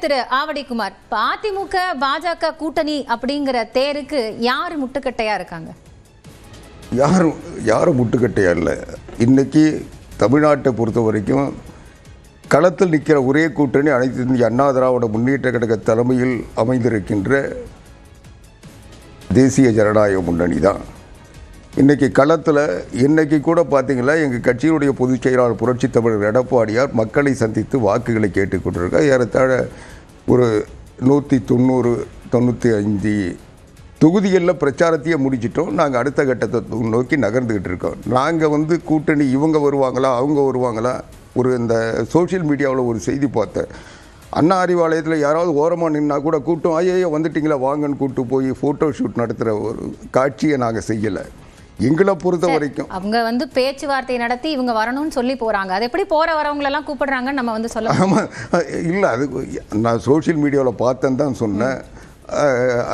திரு ஆவடிக்குமார், அதிமுக பாஜக கூட்டணி அப்படிங்கிற தேருக்கு யாரு முட்டுக்கட்டையா இருக்காங்க? யாரும் முட்டுக்கட்டையா இல்லை. இன்னைக்கு தமிழ்நாட்டை பொறுத்த வரைக்கும் களத்தில் நிற்கிற ஒரே கூட்டணி அனைத்து இந்திய அண்ணா திராவிட முன்னேற்ற கழக தலைமையில் அமைந்திருக்கின்ற தேசிய ஜனநாயக முன்னணி தான். இன்றைக்கி களத்தில் இன்றைக்கி கூட பார்த்தீங்களா, எங்கள் கட்சியினுடைய பொதுச் செயலாளர் புரட்சித் தமிழர் எடப்பாடியார் மக்களை சந்தித்து வாக்குகளை கேட்டுக்கொண்டிருக்கார். ஏறத்தாழ ஒரு 190-95 தொகுதிகளில் பிரச்சாரத்தையே முடிச்சிட்டோம். நாங்கள் அடுத்த கட்டத்தை நோக்கி நகர்ந்துக்கிட்டு இருக்கோம். நாங்கள் கூட்டணி இவங்க வருவாங்களா அவங்க வருவாங்களா, இந்த சோஷியல் மீடியாவில் ஒரு செய்தி பார்த்தேன். அண்ணா அறிவாலயத்தில் யாராவது ஓரமாக நின்னா கூட கூட்டம் ஐயோ வந்துட்டிங்களா வாங்கன்னு கூப்பிட்டு போய் ஃபோட்டோ ஷூட் நடத்துகிற ஒரு காட்சியை நாங்கள் செய்யலை. எங்களை பொறுத்த வரைக்கும் அவங்க பேச்சுவார்த்தை நடத்தி இவங்க வரணும்னு சொல்லி போகிறாங்க. அது எப்படி போகிற வரவங்களெல்லாம் கூப்பிடுறாங்கன்னு நம்ம சொல்ல. ஆமாம், இல்லை, அது நான் சோஷியல் மீடியாவில் பார்த்தேன்னு தான் சொன்னேன்.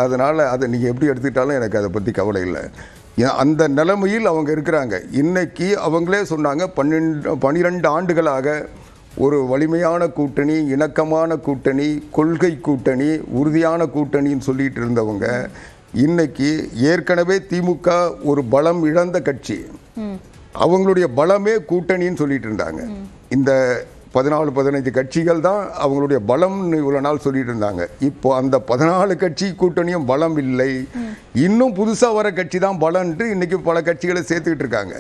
அதனால் அதை நீங்கள் எப்படி எடுத்துக்கிட்டாலும் எனக்கு அதை பற்றி கவலை இல்லை. அந்த நிலைமையில் அவங்க இருக்கிறாங்க. இன்றைக்கி அவங்களே சொன்னாங்க, 12 ஆண்டுகளாக ஒரு வலிமையான கூட்டணி, இணக்கமான கூட்டணி, கொள்கை கூட்டணி, உறுதியான கூட்டணின்னு சொல்லிட்டு இருந்தவங்க இன்னைக்கு ஏற்கனவே திமுக ஒரு பலம் இழந்த கட்சி, அவங்களுடைய பலமே கூட்டணின்னு சொல்லிட்டு இருந்தாங்க. இந்த 14-15 கட்சிகள் தான் அவங்களுடைய பலம்னு இவ்வளோ நாள் சொல்லிட்டு இருந்தாங்க. இப்போ அந்த 14 கட்சி கூட்டணியும் பலம் இல்லை, இன்னும் புதுசாக வர கட்சி தான் பலன்ட்டு இன்னைக்கு பல கட்சிகளை சேர்த்துக்கிட்டு இருக்காங்க.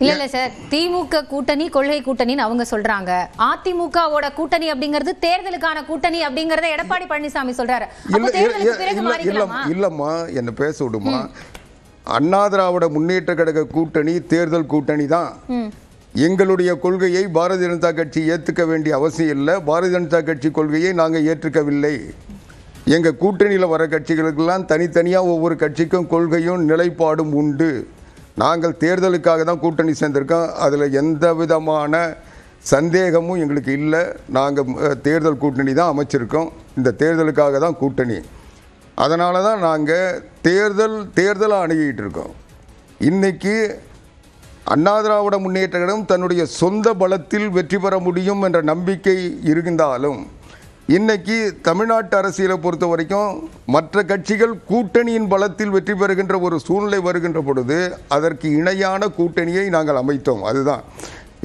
இல்ல சார், திமுக கூட்டணி கொள்கை கூட்டணின்னு அவங்க சொல்றாங்க. அதிமுகவோட கூட்டணி அப்படிங்கிறது தேர்தலுக்கான கூட்டணி அப்படிங்கறத எடப்பாடி பழனிசாமி சொல்றாரு. இல்லம்மா, என்ன பேச விடுமா. அண்ணா திராவிட முன்னேற்ற கழக கூட்டணி தேர்தல் கூட்டணி தான். எங்களுடைய கொள்கையை பாரதிய ஜனதா கட்சி ஏற்றுக்க வேண்டிய அவசியம் இல்லை. பாரதிய ஜனதா கட்சி கொள்கையை நாங்கள் ஏற்றுக்கவில்லை. எங்கள் கூட்டணியில் வர கட்சிகளுக்கெல்லாம் தனித்தனியாக ஒவ்வொரு கட்சிக்கும் கொள்கையும் நிலைப்பாடும் உண்டு. நாங்கள் தேர்தலுக்காக தான் கூட்டணி சேர்ந்திருக்கோம். அதில் எந்த விதமான சந்தேகமும் எங்களுக்கு இல்லை. நாங்கள் தேர்தல் கூட்டணி தான் அமைச்சிருக்கோம். இந்த தேர்தலுக்காக தான் கூட்டணி. அதனால தான் நாங்கள் தேர்தலாக அணுகிட்டு இருக்கோம். இன்றைக்கி அண்ணா திராவிட முன்னேற்ற கழகம் தன்னுடைய சொந்த பலத்தில் வெற்றி பெற முடியும் என்ற நம்பிக்கை இருந்தாலும் இன்னைக்கு தமிழ்நாட்டு அரசியலை பொறுத்த வரைக்கும் மற்ற கட்சிகள் கூட்டணியின் பலத்தில் வெற்றி பெறுகின்ற ஒரு சூழ்நிலை வருகின்ற பொழுது அதற்கு இணையான கூட்டணியை நாங்கள் அமைத்தோம். அதுதான்.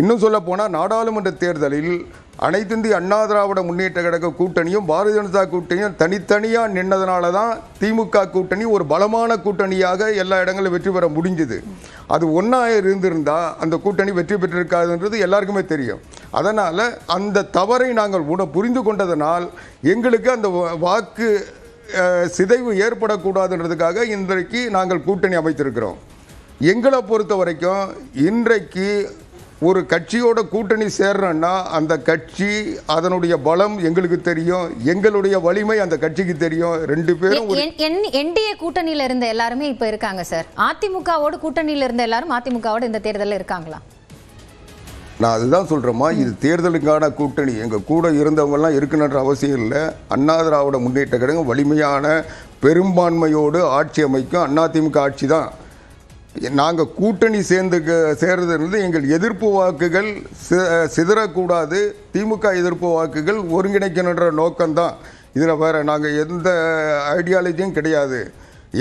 இன்னும் சொல்ல போனால் நாடாளுமன்ற தேர்தலில் அனைத்து இந்திய அண்ணா திராவிட முன்னேற்ற கழக கூட்டணியும் பாரதிய ஜனதா கூட்டணியும் தனித்தனியாக நின்னதுனால தான் திமுக கூட்டணி ஒரு பலமான கூட்டணியாக எல்லா இடங்களிலும் வெற்றி பெற முடிஞ்சுது. அது ஒன்றா இருந்திருந்தால் அந்த கூட்டணி வெற்றி பெற்றிருக்காதுன்றது எல்லாருக்குமே தெரியும். அதனால் அந்த தவறை நாங்கள் புரிந்து கொண்டதனால் எங்களுக்கு அந்த வாக்கு சிதைவு ஏற்படக்கூடாதுன்றதுக்காக இன்றைக்கு நாங்கள் கூட்டணி அமைத்திருக்கிறோம். எங்களை பொறுத்த வரைக்கும் இன்றைக்கு ஒரு கட்சியோட கூட்டணி சேர்றோன்னா அந்த கட்சி அதனுடைய பலம் எங்களுக்கு தெரியும், எங்களுடைய வலிமை அந்த கட்சிக்கு தெரியும். 2 பேரும் என்டிஏ கூட்டணியில இருந்த எல்லாருமே இப்ப இருக்காங்க சார். அதிமுகவோட கூட்டணியில இருந்த எல்லாரும் அதிமுகவோட இந்த தேர்தலில் இருக்காங்களா? நான் அதுதான் சொல்கிறேம்மா, இது தேர்தலுக்கான கூட்டணி. எங்கள் கூட இருந்தவங்கெல்லாம் இருக்குன்ற அவசியம் இல்லை. அண்ணா திராவிட முன்னேற்ற கழகம் வலிமையான பெரும்பான்மையோடு ஆட்சி அமைக்கும் அதிமுக ஆட்சி தான். நாங்கள் கூட்டணி சேர்றதுன்றது எங்கள் எதிர்ப்பு வாக்குகள் சிதறக்கூடாது, திமுக எதிர்ப்பு வாக்குகள் ஒருங்கிணைக்கணுன்ற நோக்கம்தான். இதில் வேறு நாங்கள் எந்த ஐடியாலஜியும் கிடையாது.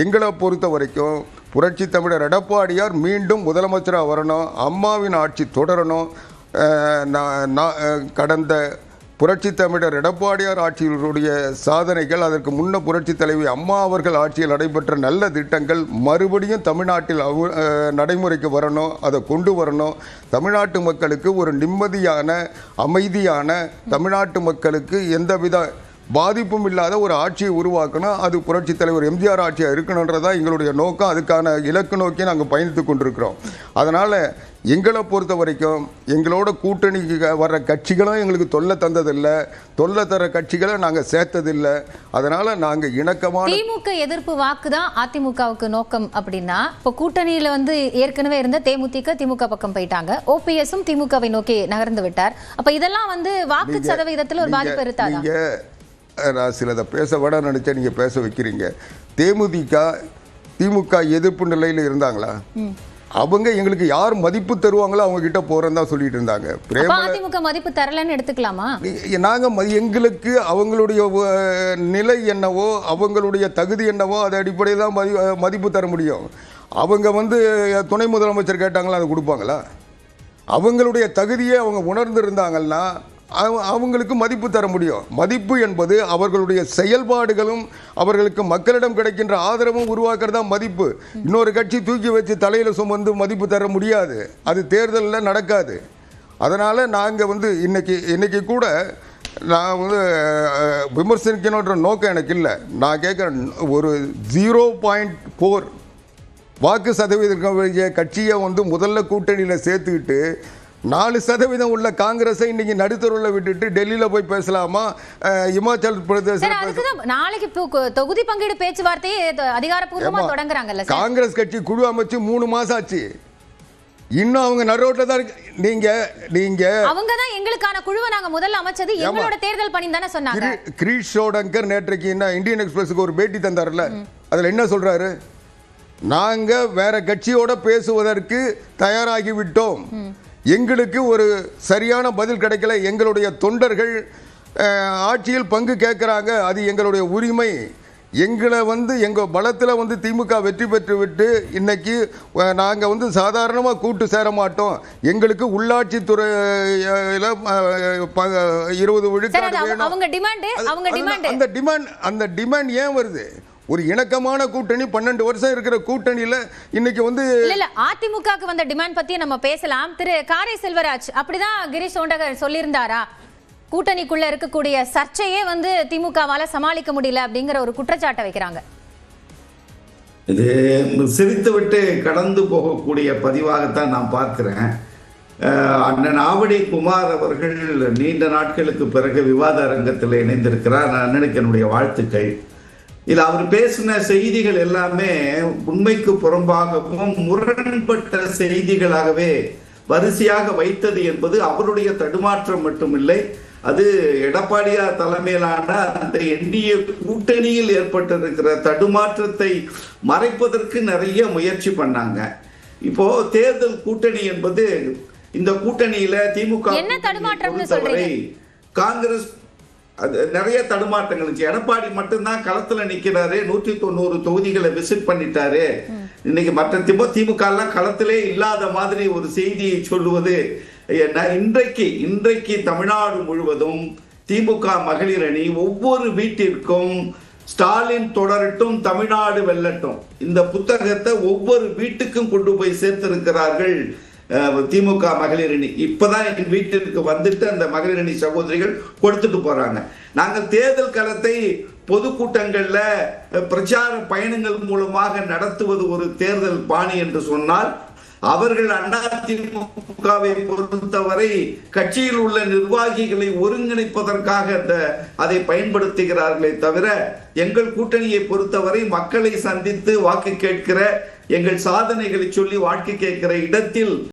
எங்களை பொறுத்த வரைக்கும் புரட்சி தமிழர் எடப்பாடியார் மீண்டும் முதலமைச்சராக வரணும், அம்மாவின் ஆட்சி தொடரணும். கடந்த புரட்சி தமிழர் எடப்பாடியார் ஆட்சியினுடைய சாதனைகள், அதற்கு முன்ன புரட்சி தலைவி அம்மா அவர்கள் ஆட்சியில் நடைபெற்ற நல்ல திட்டங்கள் மறுபடியும் தமிழ்நாட்டில் நடைமுறைக்கு வரணும், அதை கொண்டு வரணும். தமிழ்நாட்டு மக்களுக்கு ஒரு நிம்மதியான அமைதியான, தமிழ்நாட்டு மக்களுக்கு எந்தவித பாதிப்பும் இல்லாத ஒரு ஆட்சியை உருவாக்கணும். அது புரட்சி தலைவர் எம்ஜிஆர் ஆட்சியாக இருக்கணுன்றதான் எங்களுடைய நோக்கம். அதுக்கான இலக்கு நோக்கி நாங்கள் பயணித்து கொண்டிருக்கிறோம். அதனால் எங்களை பொறுத்த வரைக்கும் எங்களோட கூட்டணிக்கு வர்ற கட்சிகளும் எங்களுக்கு தொல்லை தந்ததில்லை, தொல்லை தர கட்சிகளை நாங்கள் சேர்த்ததில்லை. அதனால் நாங்கள் இணக்கமான திமுக எதிர்ப்பு வாக்கு தான் அதிமுகவுக்கு நோக்கம். அப்படின்னா இப்போ கூட்டணியில் ஏற்கனவே இருந்த தேமுதிக திமுக பக்கம் போயிட்டாங்க, ஓபிஎஸும் திமுகவை நோக்கி நகர்ந்து விட்டார். அப்போ இதெல்லாம் வாக்கு சதவீதத்தில் ஒரு பாதிப்பு இருக்காது. நான் சிலதை பேச விட நினச்சா நீங்கள் பேச வைக்கிறீங்க. திமுக எதிர்ப்பு நிலையில் இருந்தாங்களா? அவங்க எங்களுக்கு யார் மதிப்பு தருவாங்களோ அவங்க கிட்ட போறேன்னு தான் சொல்லிட்டு இருந்தாங்க. அதிமுக மதிப்பு தரலன்னு எடுத்துக்கலாமா? நாங்க எங்களுக்கு அவங்களுடைய நிலை என்னவோ அவங்களுடைய தகுதி என்னவோ அது அடிப்படையில் தான் மதிப்பு தர முடியும். அவங்க துணை முதலமைச்சர் கேட்டாங்களா அதை கொடுப்பாங்களா? அவங்களுடைய தகுதியை அவங்க உணர்ந்திருந்தாங்கன்னா அவங்களுக்கு மதிப்பு தர முடியும். மதிப்பு என்பது அவர்களுடைய செயல்பாடுகளும் அவர்களுக்கு மக்களிடம் கிடைக்கின்ற ஆதரவும் உருவாக்குறதா மதிப்பு. இன்னொரு கட்சி தூக்கி வச்சு தலையில் சுமந்து மதிப்பு தர முடியாது. அது தேர்தலில் நடக்காது. அதனால் நாங்கள் இன்னைக்கு கூட நான் விமர்சனிக்கணுன்ற நோக்கம் எனக்கு இல்லை. நான் கேட்குறேன், ஒரு 0.4 வாக்கு சதவீதம் கட்சியை முதல்ல கூட்டணியில் சேர்த்துக்கிட்டு 4% உள்ள காங்கிரஸை இன்னைக்கு நடுத்தருவில் விட்டுட்டு டெல்லியில் போய் பேசலாமா? இமாச்சல் பிரதேசம் நாளைக்கு தொகுதி பங்கீடு பேச்சுவார்த்தையை அதிகாரப்பூர்வமா தொடங்குறாங்கல்ல. காங்கிரஸ் கட்சி குழு அமைச்சு 3 மாசம் ஆச்சு. இன்னும் அவங்க நடுரோட்ல தான் இருக்கு. நீங்க அவங்க தான் எங்களுக்கான குழுவை நாங்க முதல்ல அமைச்சது எங்களோட தேர்தல் பணி தானே சொன்னாங்க. கிரீஷ் ஷோடங்கர் நேற்றைக்கு இந்தியன் எக்ஸ்பிரஸுக்கு ஒரு பேட்டி தந்தார்ல, அதுல என்ன சொல்றாரு? நாங்க வேற கட்சியோட பேசுவதற்கு தயாராகி விட்டோம். எங்களுக்கு ஒரு சரியான பதில் கிடைக்கல. எங்களுடைய தொண்டர்கள் ஆட்சியில் பங்கு கேட்குறாங்க. அது எங்களுடைய உரிமை. எங்களை எங்கள் பலத்தில் திமுக வெற்றி பெற்று விட்டு இன்னைக்கு நாங்கள் சாதாரணமாக கூட்டு சேர மாட்டோம். எங்களுக்கு உள்ளாட்சி துறையில் 20 விழுக்காடு வேணும். அந்த டிமாண்ட் ஏன் வருது? ஒரு இணக்கமான கூட்டணி, 12 வருஷம் இருக்கிற கூட்டணியில இன்னைக்கு இல்ல அதிமுகக்கு வந்த டிமாண்ட் பத்தி நம்ம பேசலாம். திரு காரை செல்வராஜ், அப்படிதான் கிரீஷ் சோண்டகர் சொல்லியிருந்தாரா? கூட்டணிக்குள்ள இருக்கக்கூடிய சர்ச்சையே திமுகவால சமாளிக்க முடியல அப்படிங்கிற ஒரு குற்றச்சாட்டை வைக்கிறாங்க. இது சிரித்து விட்டு கடந்து போகக்கூடிய பதிவாகத்தான் நான் பார்க்கிறேன். அண்ணன் ஆவடி குமார் அவர்கள் நீண்ட நாட்களுக்கு பிறகு விவாத அரங்கத்தில் இணைந்திருக்கிறார். அண்ணனுக்கு என்னுடைய வாழ்த்துக்கள். இதில் அவர் பேசின செய்திகள் எல்லாமே உண்மைக்கு புறம்பாகவும் முரண்பட்ட செய்திகளாகவே வரிசையாக வைத்தது என்பது அவருடைய தடுமாற்றம் மட்டுமில்லை, அது எடப்பாடியார் தலைமையிலான அந்த என்டிஏ கூட்டணியில் ஏற்பட்டிருக்கிற தடுமாற்றத்தை மறைப்பதற்கு நிறைய முயற்சி பண்ணாங்க. இப்போ தேர்தல் கூட்டணி என்பது, இந்த கூட்டணியில திமுக பொறுத்தவரை காங்கிரஸ் நிறைய தடுமாற்றங்கள் இருந்துச்சு. எடப்பாடி மட்டும்தான் களத்துல நிக்கிறாரு, 190 தொகுதிகளை விசிட் பண்ணிட்டாரு. இன்னைக்கு மற்ற திமுக எல்லாம் களத்திலே இல்லாத மாதிரி ஒரு செய்தியை சொல்லுவது இன்றைக்கு தமிழ்நாடு முழுவதும் திமுக மகளிர் அணி ஒவ்வொரு வீட்டிற்கும் ஸ்டாலின் தொடரட்டும் தமிழ்நாடு வெல்லட்டும் இந்த புத்தகத்தை ஒவ்வொரு வீட்டுக்கும் கொண்டு போய் சேர்த்திருக்கிறார்கள் திமுக மகளிர் அணி. இப்பதான் என் வீட்டிற்கு வந்துட்டு அந்த மகளிர் அணி சகோதரிகள் கொடுத்துட்டு போறாங்க. நாங்கள் தேர்தல் களத்தை பொதுக்கூட்டங்கள்ல பிரச்சார பயணங்கள் மூலமாக நடத்துவது ஒரு தேர்தல் பாணி என்று சொன்னால், அவர்கள் அதிமுகவை பொறுத்தவரை கட்சியில் உள்ள நிர்வாகிகளை ஒருங்கிணைப்பதற்காக அதை பயன்படுத்துகிறார்களே தவிர, எங்கள் கூட்டணியை பொறுத்தவரை மக்களை சந்தித்து வாக்கு கேட்கிற, எங்கள் சாதனைகளை சொல்லி வாக்கு கேட்கிற இடத்தில்